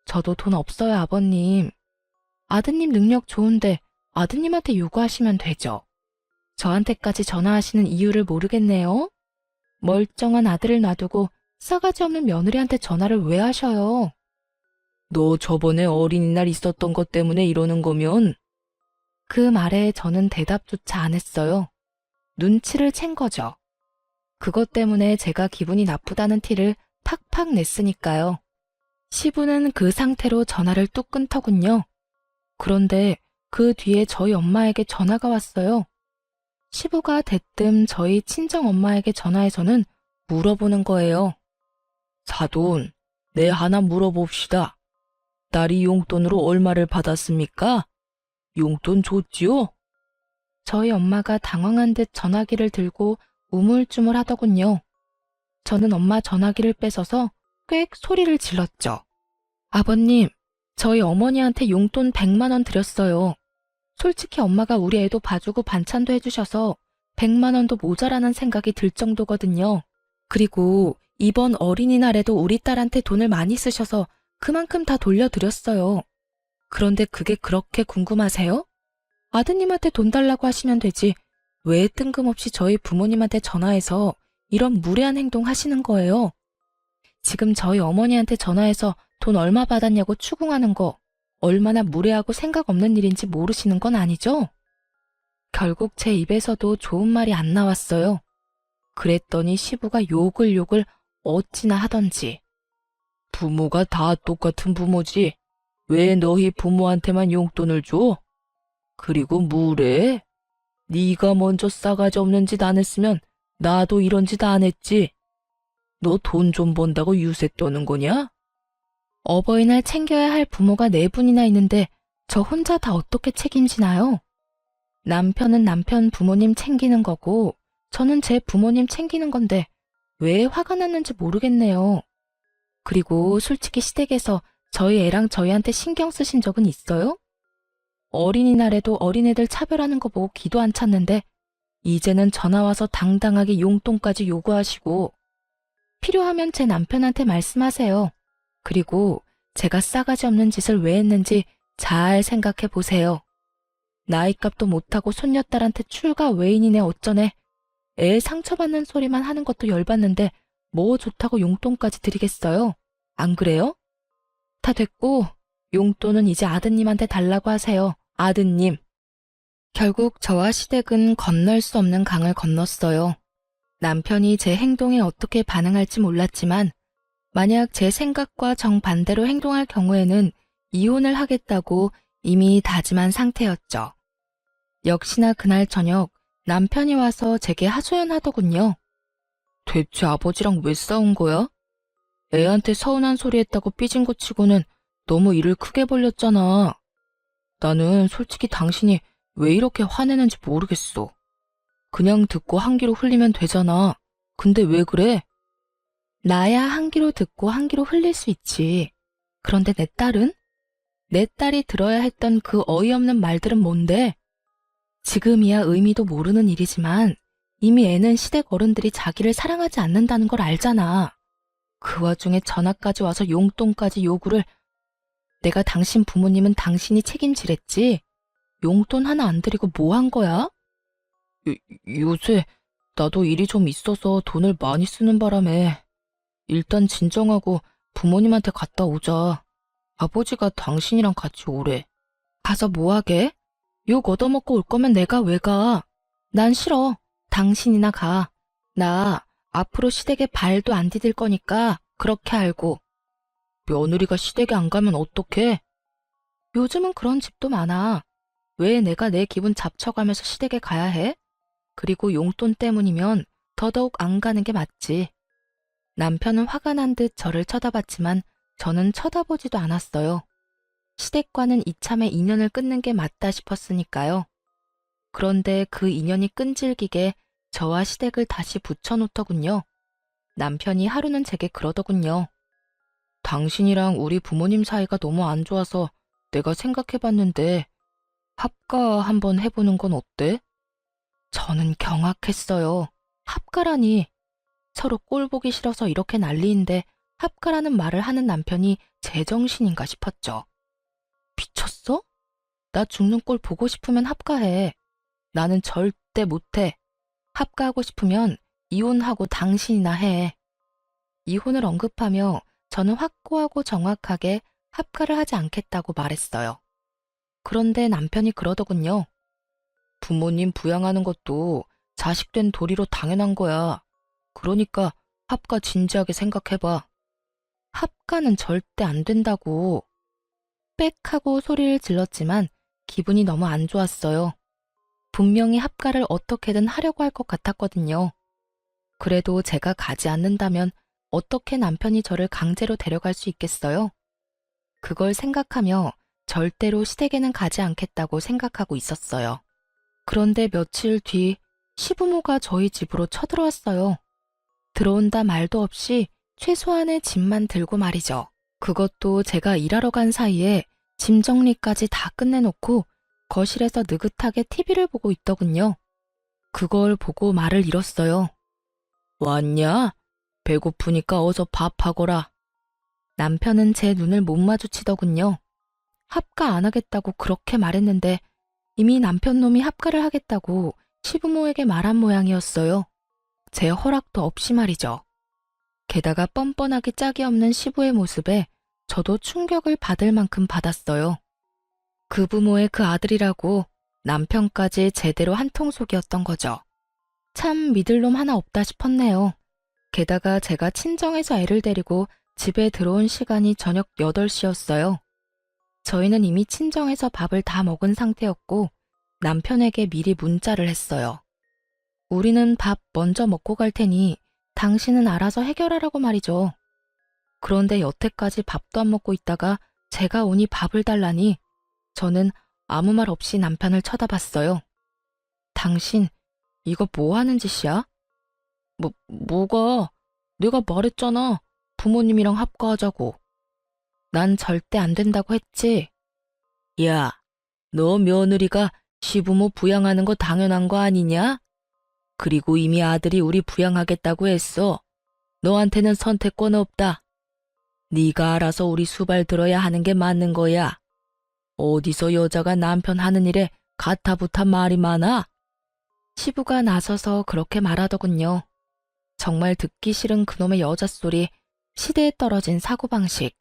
S1: 저도 돈 없어요, 아버님. 아드님 능력 좋은데 아드님한테 요구하시면 되죠. 저한테까지 전화하시는 이유를 모르겠네요. 멀쩡한 아들을 놔두고 싸가지 없는 며느리한테 전화를 왜 하셔요? 너 저번에 어린이날 있었던 것 때문에 이러는 거면? 그 말에 저는 대답조차 안 했어요. 눈치를 챈 거죠. 그것 때문에 제가 기분이 나쁘다는 티를 팍팍 냈으니까요. 시부는 그 상태로 전화를 뚝 끊더군요. 그런데 그 뒤에 저희 엄마에게 전화가 왔어요. 시부가 대뜸 저희 친정엄마에게 전화해서는 물어보는 거예요. 사돈, 내 하나 물어봅시다. 딸이 용돈으로 얼마를 받았습니까? 용돈 줬지요? 저희 엄마가 당황한 듯 전화기를 들고 우물쭈물 하더군요. 저는 엄마 전화기를 뺏어서 꽥 소리를 질렀죠. 아버님, 저희 어머니한테 용돈 100만 원 드렸어요. 솔직히 엄마가 우리 애도 봐주고 반찬도 해주셔서 100만 원도 모자라는 생각이 들 정도거든요. 그리고 이번 어린이날에도 우리 딸한테 돈을 많이 쓰셔서 그만큼 다 돌려드렸어요. 그런데 그게 그렇게 궁금하세요? 아드님한테 돈 달라고 하시면 되지 왜 뜬금없이 저희 부모님한테 전화해서 이런 무례한 행동 하시는 거예요? 지금 저희 어머니한테 전화해서 돈 얼마 받았냐고 추궁하는 거 얼마나 무례하고 생각 없는 일인지 모르시는 건 아니죠? 결국 제 입에서도 좋은 말이 안 나왔어요. 그랬더니 시부가 욕을 어찌나 하던지. 부모가 다 똑같은 부모지. 왜 너희 부모한테만 용돈을 줘? 그리고 무례해? 네가 먼저 싸가지 없는 짓 안 했으면 나도 이런 짓 안 했지. 너 돈 좀 번다고 유세 떠는 거냐? 어버이날 챙겨야 할 부모가 4분이나 있는데 저 혼자 다 어떻게 책임지나요? 남편은 남편 부모님 챙기는 거고 저는 제 부모님 챙기는 건데 왜 화가 났는지 모르겠네요. 그리고 솔직히 시댁에서 저희 애랑 저희한테 신경 쓰신 적은 있어요? 어린이날에도 어린애들 차별하는 거 보고 기도 안 찼는데 이제는 전화와서 당당하게 용돈까지 요구하시고 필요하면 제 남편한테 말씀하세요. 그리고 제가 싸가지 없는 짓을 왜 했는지 잘 생각해 보세요. 나이값도 못하고 손녀딸한테 출가 외인이네 어쩌네. 애 상처받는 소리만 하는 것도 열받는데 뭐 좋다고 용돈까지 드리겠어요? 안 그래요? 다 됐고 용돈은 이제 아드님한테 달라고 하세요. 아드님. 결국 저와 시댁은 건널 수 없는 강을 건넜어요. 남편이 제 행동에 어떻게 반응할지 몰랐지만 만약 제 생각과 정반대로 행동할 경우에는 이혼을 하겠다고 이미 다짐한 상태였죠. 역시나 그날 저녁 남편이 와서 제게 하소연하더군요. 대체 아버지랑 왜 싸운 거야? 애한테 서운한 소리 했다고 삐진 거 치고는 너무 일을 크게 벌렸잖아. 나는 솔직히 당신이 왜 이렇게 화내는지 모르겠어. 그냥 듣고 한 귀로 흘리면 되잖아. 근데 왜 그래? 나야 한 귀로 듣고 한 귀로 흘릴 수 있지. 그런데 내 딸은? 내 딸이 들어야 했던 그 어이없는 말들은 뭔데? 지금이야 의미도 모르는 일이지만 이미 애는 시댁 어른들이 자기를 사랑하지 않는다는 걸 알잖아. 그 와중에 전화까지 와서 용돈까지 요구를. 내가 당신 부모님은 당신이 책임지랬지. 용돈 하나 안 드리고 뭐 한 거야? 요새 나도 일이 좀 있어서 돈을 많이 쓰는 바람에 일단 진정하고 부모님한테 갔다 오자. 아버지가 당신이랑 같이 오래. 가서 뭐 하게? 욕 얻어먹고 올 거면 내가 왜 가? 난 싫어. 당신이나 가. 나 앞으로 시댁에 발도 안 디딜 거니까 그렇게 알고. 며느리가 시댁에 안 가면 어떡해? 요즘은 그런 집도 많아. 왜 내가 내 기분 잡쳐가면서 시댁에 가야 해? 그리고 용돈 때문이면 더더욱 안 가는 게 맞지. 남편은 화가 난 듯 저를 쳐다봤지만 저는 쳐다보지도 않았어요. 시댁과는 이참에 인연을 끊는 게 맞다 싶었으니까요. 그런데 그 인연이 끈질기게 저와 시댁을 다시 붙여놓더군요. 남편이 하루는 제게 그러더군요. 당신이랑 우리 부모님 사이가 너무 안 좋아서 내가 생각해봤는데 합가 한번 해보는 건 어때? 저는 경악했어요. 합가라니. 서로 꼴 보기 싫어서 이렇게 난리인데 합가라는 말을 하는 남편이 제정신인가 싶었죠. 미쳤어? 나 죽는 꼴 보고 싶으면 합가해. 나는 절대 못해. 합가하고 싶으면 이혼하고 당신이나 해. 이혼을 언급하며 저는 확고하고 정확하게 합가를 하지 않겠다고 말했어요. 그런데 남편이 그러더군요. 부모님 부양하는 것도 자식된 도리로 당연한 거야. 그러니까 합가 진지하게 생각해봐. 합가는 절대 안 된다고. 빽 하고 소리를 질렀지만 기분이 너무 안 좋았어요. 분명히 합가를 어떻게든 하려고 할 것 같았거든요. 그래도 제가 가지 않는다면 어떻게 남편이 저를 강제로 데려갈 수 있겠어요? 그걸 생각하며 절대로 시댁에는 가지 않겠다고 생각하고 있었어요. 그런데 며칠 뒤 시부모가 저희 집으로 쳐들어왔어요. 들어온다 말도 없이 최소한의 짐만 들고 말이죠. 그것도 제가 일하러 간 사이에 짐 정리까지 다 끝내놓고 거실에서 느긋하게 TV를 보고 있더군요. 그걸 보고 말을 잃었어요. 왔냐? 배고프니까 어서 밥하거라. 남편은 제 눈을 못 마주치더군요. 합가 안 하겠다고 그렇게 말했는데 이미 남편 놈이 합가를 하겠다고 시부모에게 말한 모양이었어요. 제 허락도 없이 말이죠. 게다가 뻔뻔하기 짝이 없는 시부의 모습에 저도 충격을 받을 만큼 받았어요. 그 부모의 그 아들이라고 남편까지 제대로 한통속이었던 거죠. 참 믿을 놈 하나 없다 싶었네요. 게다가 제가 친정에서 애를 데리고 집에 들어온 시간이 저녁 8시였어요. 저희는 이미 친정에서 밥을 다 먹은 상태였고 남편에게 미리 문자를 했어요. 우리는 밥 먼저 먹고 갈 테니 당신은 알아서 해결하라고 말이죠. 그런데 여태까지 밥도 안 먹고 있다가 제가 오니 밥을 달라니 저는 아무 말 없이 남편을 쳐다봤어요. 당신 이거 뭐 하는 짓이야? 뭐가? 내가 말했잖아. 부모님이랑 합가하자고. 난 절대 안 된다고 했지. 야, 너 며느리가 시부모 부양하는 거 당연한 거 아니냐? 그리고 이미 아들이 우리 부양하겠다고 했어. 너한테는 선택권 없다. 네가 알아서 우리 수발 들어야 하는 게 맞는 거야. 어디서 여자가 남편 하는 일에 가타부타 말이 많아? 시부가 나서서 그렇게 말하더군요. 정말 듣기 싫은 그놈의 여자 소리, 시대에 떨어진 사고방식.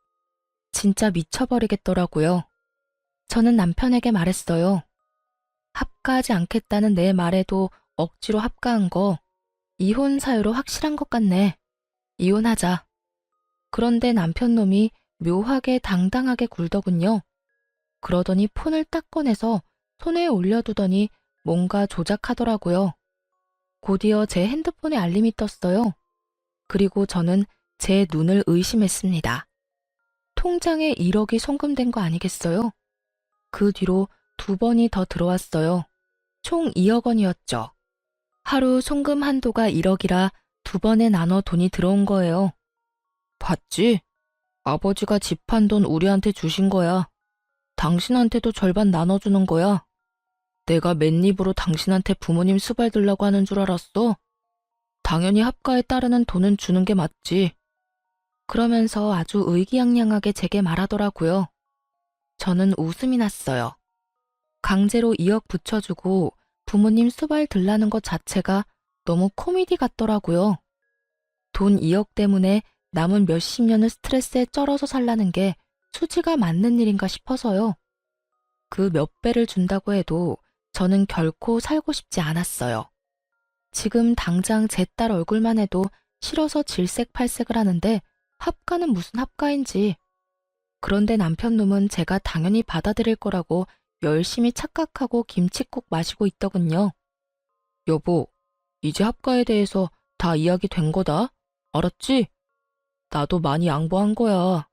S1: 진짜 미쳐버리겠더라고요. 저는 남편에게 말했어요. 합가하지 않겠다는 내 말에도 억지로 합가한 거 이혼 사유로 확실한 것 같네. 이혼하자. 그런데 남편 놈이 묘하게 당당하게 굴더군요. 그러더니 폰을 딱 꺼내서 손에 올려두더니 뭔가 조작하더라고요. 곧이어 제 핸드폰에 알림이 떴어요. 그리고 저는 제 눈을 의심했습니다. 통장에 1억이 송금된 거 아니겠어요? 그 뒤로 2번이 더 들어왔어요. 총 2억 원이었죠. 하루 송금 한도가 1억이라 2번에 나눠 돈이 들어온 거예요. 봤지? 아버지가 집한 돈 우리한테 주신 거야. 당신한테도 절반 나눠주는 거야. 내가 맨입으로 당신한테 부모님 수발 들라고 하는 줄 알았어? 당연히 합가에 따르는 돈은 주는 게 맞지. 그러면서 아주 의기양양하게 제게 말하더라고요. 저는 웃음이 났어요. 강제로 2억 붙여주고 부모님 수발 들라는 것 자체가 너무 코미디 같더라고요. 돈 2억 때문에 남은 몇십 년을 스트레스에 쩔어서 살라는 게 수지가 맞는 일인가 싶어서요. 그 몇 배를 준다고 해도 저는 결코 살고 싶지 않았어요. 지금 당장 제 딸 얼굴만 해도 싫어서 질색팔색을 하는데 합가는 무슨 합가인지. 그런데 남편 놈은 제가 당연히 받아들일 거라고 열심히 착각하고 김칫국 마시고 있더군요. 여보, 이제 합가에 대해서 다 이야기 된 거다. 알았지? 나도 많이 양보한 거야.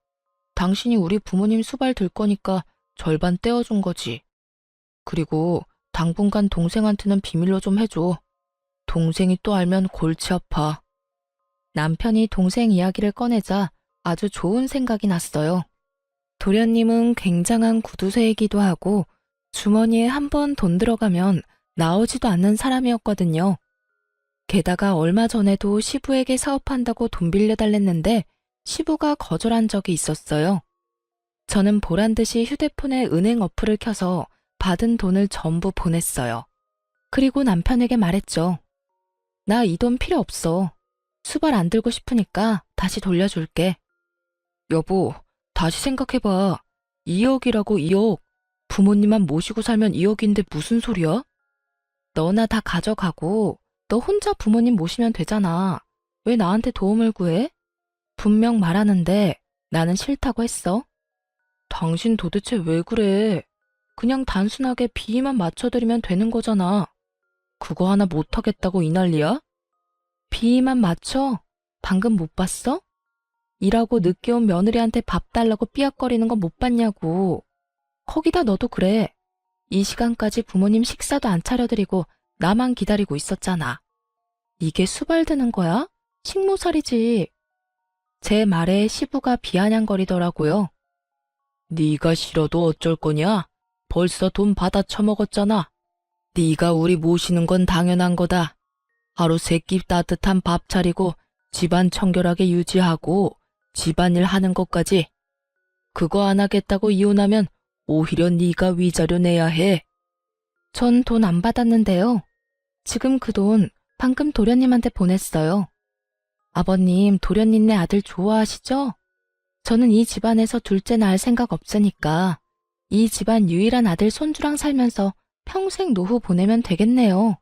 S1: 당신이 우리 부모님 수발 들 거니까 절반 떼어준 거지. 그리고 당분간 동생한테는 비밀로 좀 해줘. 동생이 또 알면 골치 아파. 남편이 동생 이야기를 꺼내자 아주 좋은 생각이 났어요. 도련님은 굉장한 구두쇠이기도 하고 주머니에 한 번 돈 들어가면 나오지도 않는 사람이었거든요. 게다가 얼마 전에도 시부에게 사업한다고 돈 빌려달랬는데 시부가 거절한 적이 있었어요. 저는 보란듯이 휴대폰에 은행 어플을 켜서 받은 돈을 전부 보냈어요. 그리고 남편에게 말했죠. 나 이 돈 필요 없어. 수발 안 들고 싶으니까 다시 돌려줄게. 여보, 다시 생각해봐. 2억이라고 2억. 부모님만 모시고 살면 2억인데 무슨 소리야? 너나 다 가져가고 너 혼자 부모님 모시면 되잖아. 왜 나한테 도움을 구해? 분명 말하는데 나는 싫다고 했어. 당신 도대체 왜 그래? 그냥 단순하게 비위만 맞춰드리면 되는 거잖아. 그거 하나 못하겠다고 이 난리야? 비위만 맞춰? 방금 못 봤어? 일하고 늦게 온 며느리한테 밥 달라고 삐약거리는 거 못 봤냐고. 거기다 너도 그래. 이 시간까지 부모님 식사도 안 차려드리고 나만 기다리고 있었잖아. 이게 수발드는 거야? 식모살이지. 제 말에 시부가 비아냥거리더라고요. 네가 싫어도 어쩔 거냐? 벌써 돈 받아 처먹었잖아. 네가 우리 모시는 건 당연한 거다. 하루 세 끼 따뜻한 밥 차리고 집안 청결하게 유지하고 집안일 하는 것까지. 그거 안 하겠다고 이혼하면 오히려 네가 위자료 내야 해. 전 돈 안 받았는데요. 지금 그 돈 방금 도련님한테 보냈어요. 아버님, 도련님네 아들 좋아하시죠? 저는 이 집안에서 둘째 낳을 생각 없으니까 이 집안 유일한 아들 손주랑 살면서 평생 노후 보내면 되겠네요.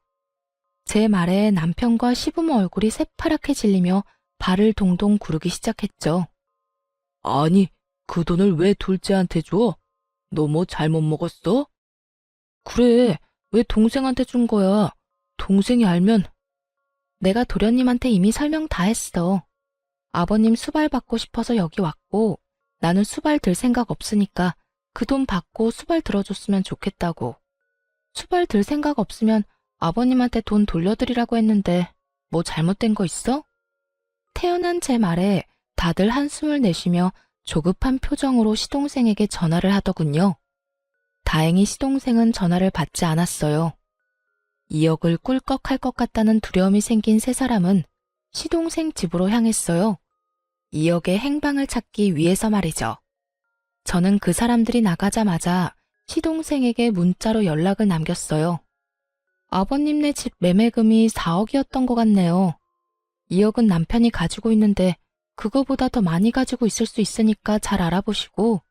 S1: 제 말에 남편과 시부모 얼굴이 새파랗게 질리며 발을 동동 구르기 시작했죠. 아니, 그 돈을 왜 둘째한테 줘? 너 뭐 잘못 먹었어? 그래, 왜 동생한테 준 거야? 동생이 알면. 내가 도련님한테 이미 설명 다 했어. 아버님 수발 받고 싶어서 여기 왔고 나는 수발 들 생각 없으니까 그 돈 받고 수발 들어줬으면 좋겠다고. 수발 들 생각 없으면 아버님한테 돈 돌려드리라고 했는데 뭐 잘못된 거 있어? 태어난 제 말에 다들 한숨을 내쉬며 조급한 표정으로 시동생에게 전화를 하더군요. 다행히 시동생은 전화를 받지 않았어요. 2억을 꿀꺽할 것 같다는 두려움이 생긴 세 사람은 시동생 집으로 향했어요. 2억의 행방을 찾기 위해서 말이죠. 저는 그 사람들이 나가자마자 시동생에게 문자로 연락을 남겼어요. 아버님네 집 매매금이 4억이었던 것 같네요. 2억은 남편이 가지고 있는데 그거보다 더 많이 가지고 있을 수 있으니까 잘 알아보시고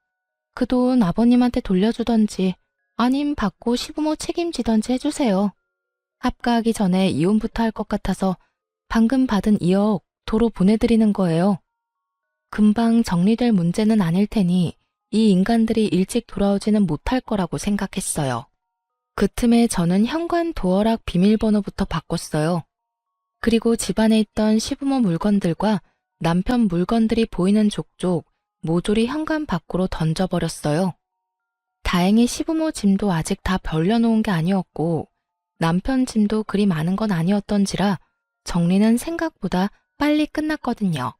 S1: 그 돈 아버님한테 돌려주던지 아님 받고 시부모 책임지던지 해주세요. 합가하기 전에 이혼부터 할 것 같아서 방금 받은 2억 도로 보내드리는 거예요. 금방 정리될 문제는 아닐 테니 이 인간들이 일찍 돌아오지는 못할 거라고 생각했어요. 그 틈에 저는 현관 도어락 비밀번호부터 바꿨어요. 그리고 집안에 있던 시부모 물건들과 남편 물건들이 보이는 족족 모조리 현관 밖으로 던져버렸어요. 다행히 시부모 짐도 아직 다 벌려놓은 게 아니었고 남편 짐도 그리 많은 건 아니었던지라 정리는 생각보다 빨리 끝났거든요.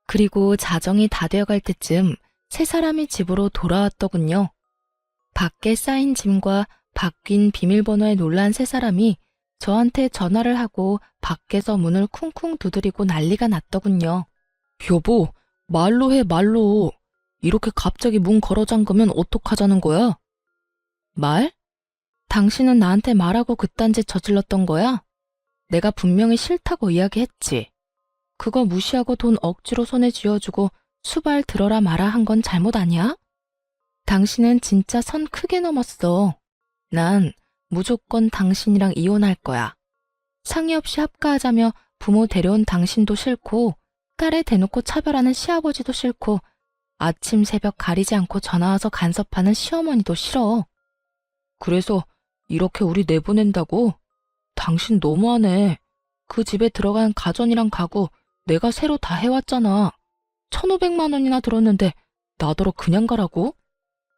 S1: 그리고 자정이 다 되어갈 때쯤 세 사람이 집으로 돌아왔더군요. 밖에 쌓인 짐과 바뀐 비밀번호에 놀란 세 사람이 저한테 전화를 하고 밖에서 문을 쿵쿵 두드리고 난리가 났더군요. 여보, 말로 해, 말로. 이렇게 갑자기 문 걸어 잠그면 어떡하자는 거야? 말? 당신은 나한테 말하고 그딴 짓 저질렀던 거야? 내가 분명히 싫다고 이야기했지. 그거 무시하고 돈 억지로 손에 쥐어주고 수발 들어라 마라 한 건 잘못 아니야? 당신은 진짜 선 크게 넘었어. 난 무조건 당신이랑 이혼할 거야. 상의 없이 합가하자며 부모 데려온 당신도 싫고 딸에 대놓고 차별하는 시아버지도 싫고 아침 새벽 가리지 않고 전화와서 간섭하는 시어머니도 싫어. 그래서 이렇게 우리 내보낸다고? 당신 너무하네. 그 집에 들어간 가전이랑 가구 내가 새로 다 해왔잖아. 1,500만 원이나 들었는데 나더러 그냥 가라고?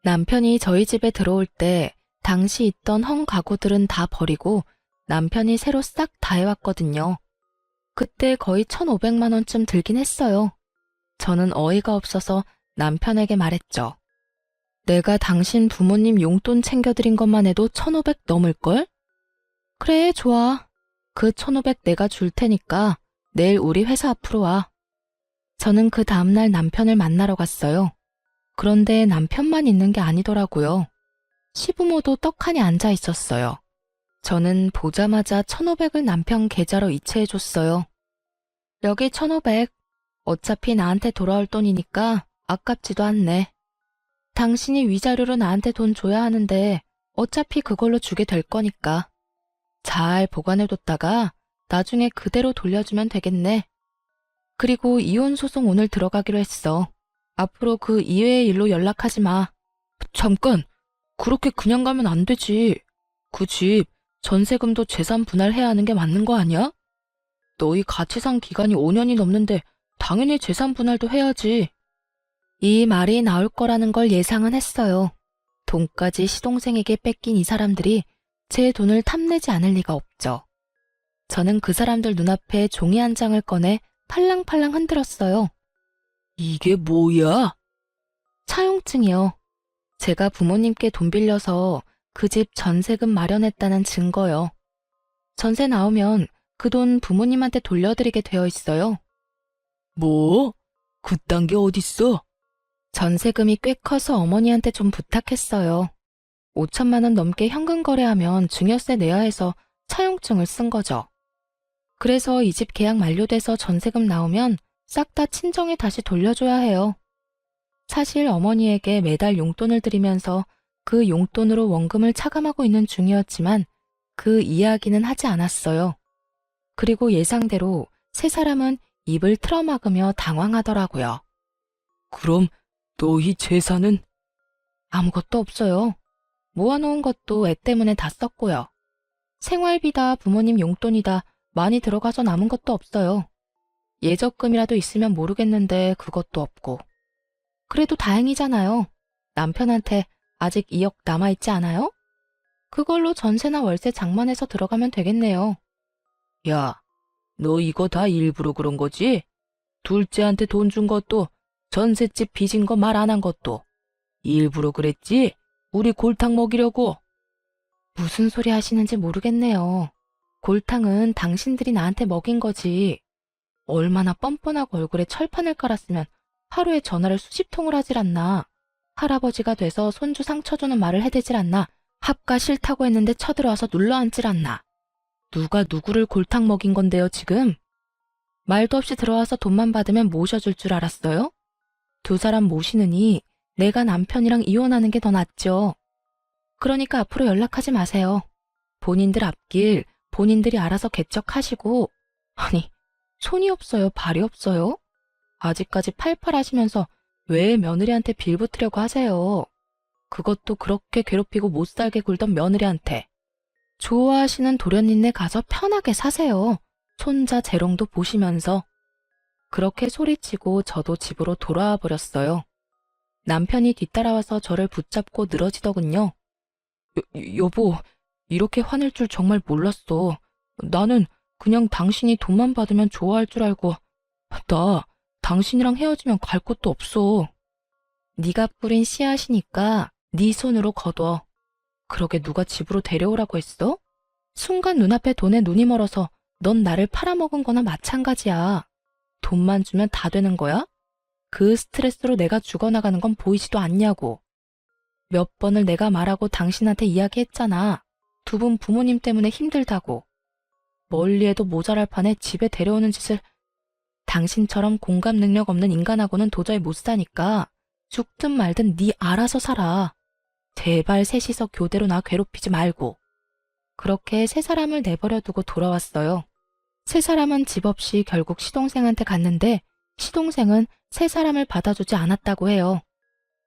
S1: 남편이 저희 집에 들어올 때 당시 있던 헝 가구들은 다 버리고 남편이 새로 싹 다 해왔거든요. 그때 거의 1,500만 원쯤 들긴 했어요. 저는 어이가 없어서 남편에게 말했죠. 내가 당신 부모님 용돈 챙겨드린 것만 해도 1,500 넘을걸? 그래, 좋아. 그 1,500 내가 줄 테니까 내일 우리 회사 앞으로 와. 저는 그 다음날 남편을 만나러 갔어요. 그런데 남편만 있는 게 아니더라고요. 시부모도 떡하니 앉아 있었어요. 저는 보자마자 1,500을 남편 계좌로 이체해줬어요. 여기 1,500. 어차피 나한테 돌아올 돈이니까 아깝지도 않네. 당신이 위자료로 나한테 돈 줘야 하는데 어차피 그걸로 주게 될 거니까. 잘 보관해뒀다가 나중에 그대로 돌려주면 되겠네. 그리고 이혼 소송 오늘 들어가기로 했어. 앞으로 그 이외의 일로 연락하지 마. 잠깐, 그렇게 그냥 가면 안 되지. 그 집 전세금도 재산 분할해야 하는 게 맞는 거 아니야? 너희 같이 산 기간이 5년이 넘는데 당연히 재산 분할도 해야지. 이 말이 나올 거라는 걸 예상은 했어요. 돈까지 시동생에게 뺏긴 이 사람들이 제 돈을 탐내지 않을 리가 없죠. 저는 그 사람들 눈앞에 종이 한 장을 꺼내 팔랑팔랑 흔들었어요. 이게 뭐야? 차용증이요. 제가 부모님께 돈 빌려서 그 집 전세금 마련했다는 증거요. 전세 나오면 그 돈 부모님한테 돌려드리게 되어 있어요. 뭐? 그딴 게 어딨어? 전세금이 꽤 커서 어머니한테 좀 부탁했어요. 5천만 원 넘게 현금 거래하면 증여세 내야 해서 차용증을 쓴 거죠. 그래서 이 집 계약 만료돼서 전세금 나오면 싹 다 친정에 다시 돌려줘야 해요. 사실 어머니에게 매달 용돈을 드리면서 그 용돈으로 원금을 차감하고 있는 중이었지만 그 이야기는 하지 않았어요. 그리고 예상대로 세 사람은 입을 틀어막으며 당황하더라고요. 그럼 너희 재산은? 아무것도 없어요. 모아놓은 것도 애 때문에 다 썼고요. 생활비다 부모님 용돈이다 많이 들어가서 남은 것도 없어요. 예적금이라도 있으면 모르겠는데 그것도 없고. 그래도 다행이잖아요. 남편한테 아직 2억 남아있지 않아요? 그걸로 전세나 월세 장만해서 들어가면 되겠네요. 야, 너 이거 다 일부러 그런 거지? 둘째한테 돈 준 것도 전셋집 빚인 거 말 안 한 것도 일부러 그랬지? 우리 골탕 먹이려고. 무슨 소리 하시는지 모르겠네요. 골탕은 당신들이 나한테 먹인 거지. 얼마나 뻔뻔하고 얼굴에 철판을 깔았으면 하루에 전화를 수십 통을 하질 않나. 할아버지가 돼서 손주 상처 주는 말을 해대질 않나. 합가 싫다고 했는데 쳐들어와서 눌러앉질 않나. 누가 누구를 골탕 먹인 건데요, 지금? 말도 없이 들어와서 돈만 받으면 모셔줄 줄 알았어요? 두 사람 모시느니 내가 남편이랑 이혼하는 게 더 낫죠. 그러니까 앞으로 연락하지 마세요. 본인들 앞길 본인들이 알아서 개척하시고. 아니, 손이 없어요, 발이 없어요? 아직까지 팔팔하시면서 왜 며느리한테 빌붙으려고 하세요? 그것도 그렇게 괴롭히고 못 살게 굴던 며느리한테. 좋아하시는 도련님네 가서 편하게 사세요. 손자 재롱도 보시면서. 그렇게 소리치고 저도 집으로 돌아와 버렸어요. 남편이 뒤따라와서 저를 붙잡고 늘어지더군요. 여보, 이렇게 화낼 줄 정말 몰랐어. 나는 그냥 당신이 돈만 받으면 좋아할 줄 알고. 나 당신이랑 헤어지면 갈 곳도 없어. 네가 뿌린 씨앗이니까 네 손으로 거둬. 그러게 누가 집으로 데려오라고 했어? 순간 눈앞에 돈에 눈이 멀어서 넌 나를 팔아먹은 거나 마찬가지야. 돈만 주면 다 되는 거야? 그 스트레스로 내가 죽어나가는 건 보이지도 않냐고. 몇 번을 내가 말하고 당신한테 이야기했잖아. 두 분 부모님 때문에 힘들다고. 멀리해도 모자랄 판에 집에 데려오는 짓을. 당신처럼 공감 능력 없는 인간하고는 도저히 못 사니까 죽든 말든 네 알아서 살아. 제발 셋이서 교대로 나 괴롭히지 말고. 그렇게 세 사람을 내버려 두고 돌아왔어요. 세 사람은 집 없이 결국 시동생한테 갔는데 시동생은 세 사람을 받아주지 않았다고 해요.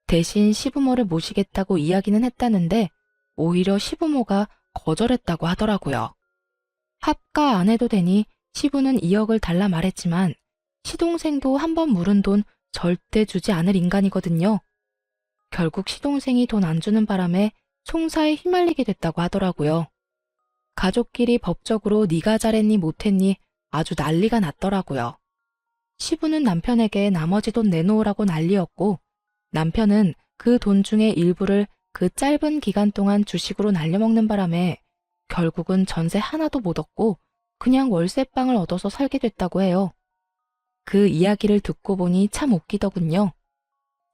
S1: 대신 시부모를 모시겠다고 이야기는 했다는데 오히려 시부모가 거절했다고 하더라고요. 합가 안 해도 되니 시부는 2억을 달라 말했지만 시동생도 한 번 물은 돈 절대 주지 않을 인간이거든요. 결국 시동생이 돈 안 주는 바람에 송사에 휘말리게 됐다고 하더라고요. 가족끼리 법적으로 네가 잘했니 못했니 아주 난리가 났더라고요. 시부는 남편에게 나머지 돈 내놓으라고 난리였고 남편은 그 돈 중에 일부를 그 짧은 기간 동안 주식으로 날려먹는 바람에 결국은 전세 하나도 못 얻고 그냥 월세방을 얻어서 살게 됐다고 해요. 그 이야기를 듣고 보니 참 웃기더군요.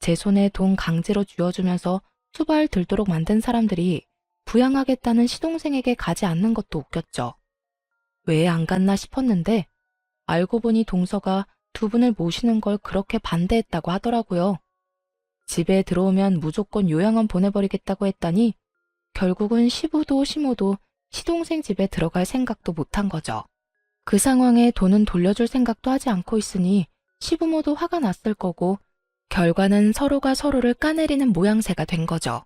S1: 제 손에 돈 강제로 쥐어주면서 수발 들도록 만든 사람들이 부양하겠다는 시동생에게 가지 않는 것도 웃겼죠. 왜 안 갔나 싶었는데 알고 보니 동서가 두 분을 모시는 걸 그렇게 반대했다고 하더라고요. 집에 들어오면 무조건 요양원 보내버리겠다고 했다니 결국은 시부도 시모도 시동생 집에 들어갈 생각도 못한 거죠. 그 상황에 돈은 돌려줄 생각도 하지 않고 있으니 시부모도 화가 났을 거고 결과는 서로가 서로를 까내리는 모양새가 된 거죠.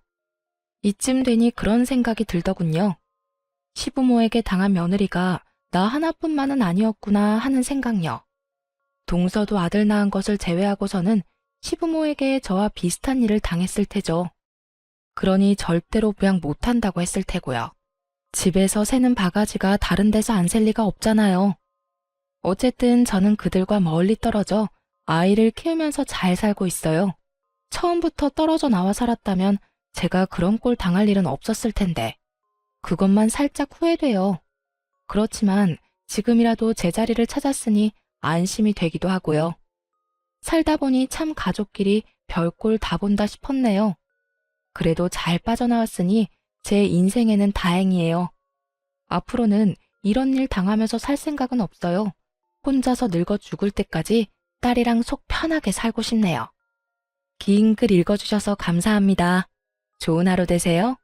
S1: 이쯤 되니 그런 생각이 들더군요. 시부모에게 당한 며느리가 나 하나뿐만은 아니었구나 하는 생각요. 동서도 아들 낳은 것을 제외하고서는 시부모에게 저와 비슷한 일을 당했을 테죠. 그러니 절대로 부양 못한다고 했을 테고요. 집에서 새는 바가지가 다른 데서 안 셀 리가 없잖아요. 어쨌든 저는 그들과 멀리 떨어져 아이를 키우면서 잘 살고 있어요. 처음부터 떨어져 나와 살았다면 제가 그런 꼴 당할 일은 없었을 텐데. 그것만 살짝 후회돼요. 그렇지만 지금이라도 제자리를 찾았으니 안심이 되기도 하고요. 살다 보니 참 가족끼리 별꼴 다 본다 싶었네요. 그래도 잘 빠져나왔으니 제 인생에는 다행이에요. 앞으로는 이런 일 당하면서 살 생각은 없어요. 혼자서 늙어 죽을 때까지 딸이랑 속 편하게 살고 싶네요. 긴 글 읽어주셔서 감사합니다. 좋은 하루 되세요.